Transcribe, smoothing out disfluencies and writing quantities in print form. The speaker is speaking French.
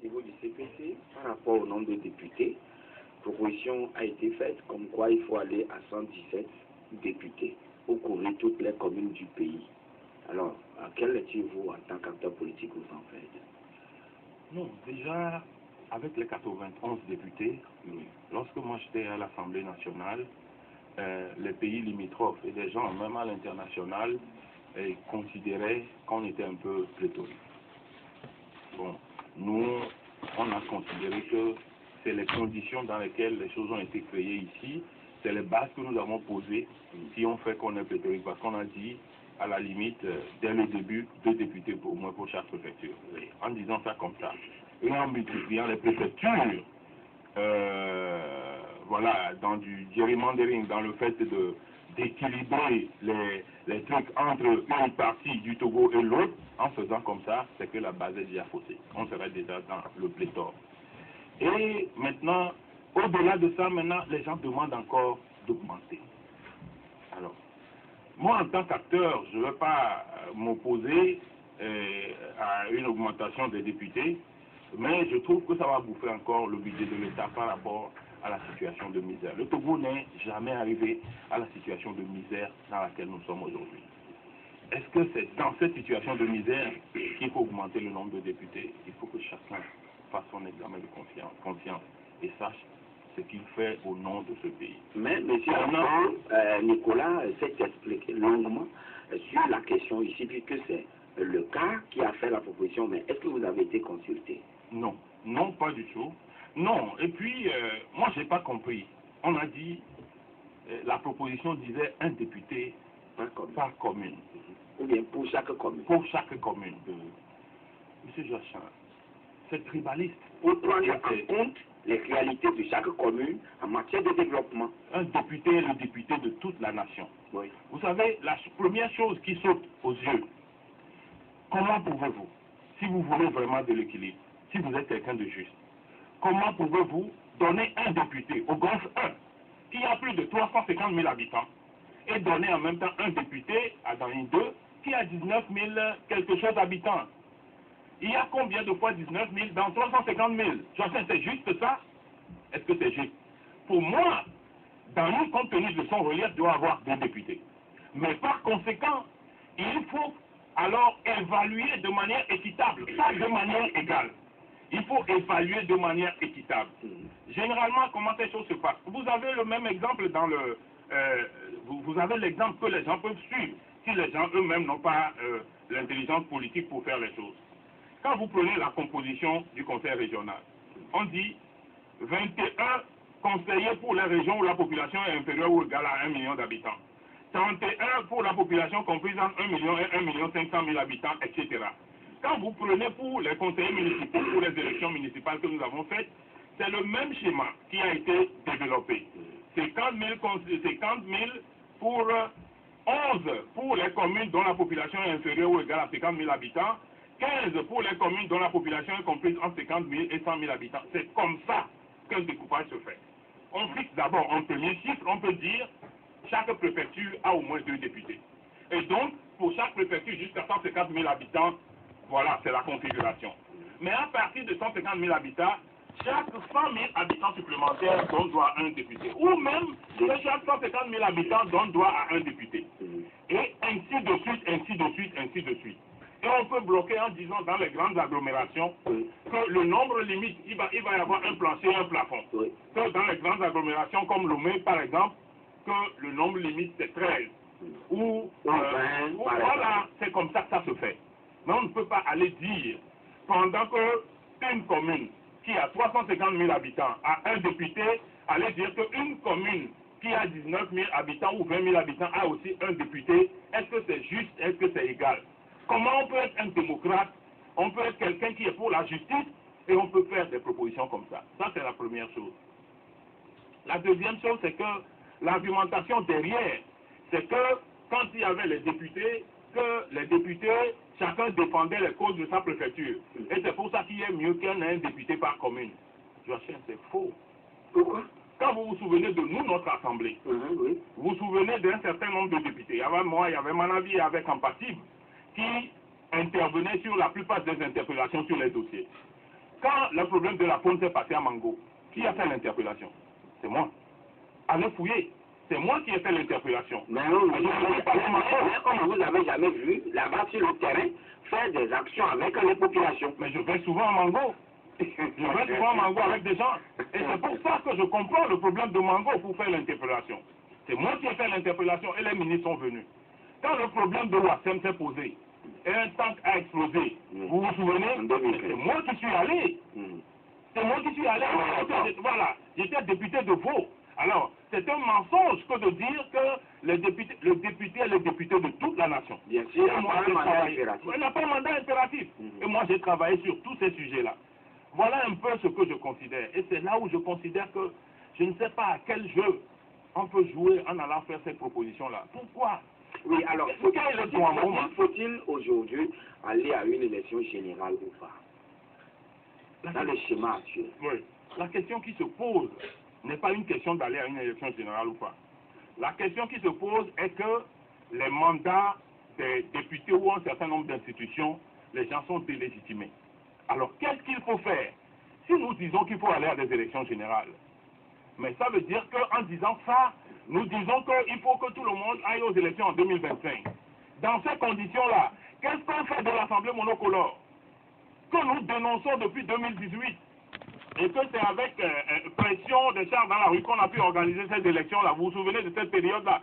niveau du CPC, par rapport au nombre de députés, proposition a été faite comme quoi il faut aller à 117 députés pour couvrir toutes les communes du pays. Alors, quel lecture-vous, en tant qu'acteur politique, vous en faites? Non, déjà, avec les 91 députés, lorsque moi j'étais à l'Assemblée nationale, les pays limitrophes et des gens, même à l'international, considéraient qu'on était un peu pléthorique. Bon, nous, on a considéré que c'est les conditions dans lesquelles les choses ont été créées ici, c'est les bases que nous avons posées qui ont fait qu'on est pléthorique, parce qu'on a dit, à la limite, dès le début, 2 députés au moins pour chaque préfecture. En disant ça comme ça, et en multipliant les préfectures, voilà, dans du gerrymandering, dans le fait d'équilibrer les trucs entre une partie du Togo et l'autre, en faisant comme ça, c'est que la base est déjà faussée. On serait déjà dans le pléthore. Et maintenant, au-delà de ça, maintenant, les gens demandent encore d'augmenter. Alors, moi, en tant qu'acteur, je ne vais pas m'opposer à une augmentation des députés, mais je trouve que ça va bouffer encore le budget de l'État par rapport à la situation de misère. Le Togo n'est jamais arrivé à la situation de misère dans laquelle nous sommes aujourd'hui. Est-ce que c'est dans cette situation de misère qu'il faut augmenter le nombre de députés? Il faut que chacun fasse son examen de conscience et sache ce qu'il fait au nom de ce pays. Mais M. Nicolas s'est expliqué longuement sur la question ici, puisque c'est le cas qui a fait la proposition. Mais est-ce que vous avez été consulté? Non, non, pas du tout. Non, et puis, moi, je n'ai pas compris. On a dit, la proposition disait un député par commune. Ou bien pour chaque commune. Pour chaque commune. Monsieur Jachin, c'est tribaliste. Pour prendre en compte les réalités de chaque commune en matière de développement. Un député est le député de toute la nation. Oui. Vous savez, la première chose qui saute aux yeux, comment pouvez-vous, si vous voulez vraiment de l'équilibre, si vous êtes quelqu'un de juste, comment pouvez-vous donner un député au Golfe 1 qui a plus de 350 000 habitants et donner en même temps un député à Dany 2 qui a 19 000 quelque chose habitants? Il y a combien de fois 19 000 dans 350 000? C'est juste ça? Est-ce que c'est juste? Pour moi, Dany, compte tenu de son relief, doit avoir 2 députés. Mais par conséquent, il faut alors évaluer de manière équitable, pas de manière égale. Il faut évaluer de manière équitable. Généralement, comment ces choses se passent? Vous avez le même exemple dans le... vous avez l'exemple que les gens peuvent suivre, si les gens eux-mêmes n'ont pas l'intelligence politique pour faire les choses. Quand vous prenez la composition du conseil régional, on dit 21 conseillers pour les régions où la population est inférieure ou égale à 1 million d'habitants. 31 pour la population comprise entre 1 million et 1 500 000 habitants, etc. Quand vous prenez pour les conseillers municipaux, pour les élections municipales que nous avons faites, c'est le même schéma qui a été développé. 50 000 pour 11 pour les communes dont la population est inférieure ou égale à 50 000 habitants, 15 pour les communes dont la population est comprise entre 50 000 et 100 000 habitants. C'est comme ça qu'un découpage se fait. On fixe d'abord un premier chiffre, on peut dire chaque préfecture a au moins 2 députés. Et donc, pour chaque préfecture jusqu'à 150 000 habitants, voilà, c'est la configuration. Mais à partir de 150 000 habitants, chaque 100 000 habitants supplémentaires donne droit à un député. Ou même, chaque 150 000 habitants donne droit à un député. Et ainsi de suite, ainsi de suite, ainsi de suite. Et on peut bloquer en disant dans les grandes agglomérations que le nombre limite, il va y avoir un plancher et un plafond. Que dans les grandes agglomérations comme Lomé, par exemple, que le nombre limite c'est 13. Voilà, c'est comme ça que ça se fait. Mais on ne peut pas aller dire, pendant qu'une commune qui a 350 000 habitants a un député, aller dire qu'une commune qui a 19 000 habitants ou 20 000 habitants a aussi un député. Est-ce que c'est juste? Est-ce que c'est égal? Comment on peut être un démocrate? On peut être quelqu'un qui est pour la justice et on peut faire des propositions comme ça. Ça, c'est la première chose. La deuxième chose, c'est que l'argumentation derrière, c'est que quand il y avait les députés, chacun défendait les causes de sa préfecture. Et c'est pour ça qu'il est mieux qu'un député par commune. Joachim, c'est faux. Pourquoi? Quand vous vous souvenez de nous, notre assemblée, vous vous souvenez d'un certain nombre de députés. Il y avait moi, il y avait Manavi, il y avait Campatib, qui intervenaient sur la plupart des interpellations sur les dossiers. Quand le problème de la faune s'est passé à Mango, qui a fait l'interpellation? C'est moi. Allez fouiller. C'est moi qui ai fait l'interpellation. Mais comme vous n'avez jamais vu là-bas sur le terrain faire des actions avec les populations. Mais je vais souvent à Mango. Je vais souvent à Mango avec des gens. Et c'est pour ça que je comprends le problème de Mango pour faire l'interpellation. C'est moi qui ai fait l'interpellation et les ministres sont venus. Quand le problème de Ouassem s'est posé et un tank a explosé, vous vous souvenez? C'est moi qui suis allé. C'est moi qui suis allé. Voilà, j'étais député de Vaud. Alors, c'est un mensonge que de dire que le député est le député de toute la nation. Bien sûr, il n'a pas un mandat impératif. Et moi, j'ai travaillé sur tous ces sujets-là. Voilà un peu ce que je considère. Et c'est là où je considère que je ne sais pas à quel jeu on peut jouer en allant faire cette proposition-là. Pourquoi? Oui, alors, faut-il aujourd'hui aller à une élection générale ou pas? Dans le schéma actuel. Oui. La question qui se pose n'est pas une question d'aller à une élection générale ou pas. La question qui se pose est que les mandats des députés ou un certain nombre d'institutions, les gens sont délégitimés. Alors, qu'est-ce qu'il faut faire? Si nous disons qu'il faut aller à des élections générales, mais ça veut dire qu'en disant ça, nous disons qu'il faut que tout le monde aille aux élections en 2025. Dans ces conditions-là, qu'est-ce qu'on fait de l'Assemblée monocolore que nous dénonçons depuis 2018 et que c'est avec pression des chars dans la rue qu'on a pu organiser cette élection-là? Vous vous souvenez de cette période-là?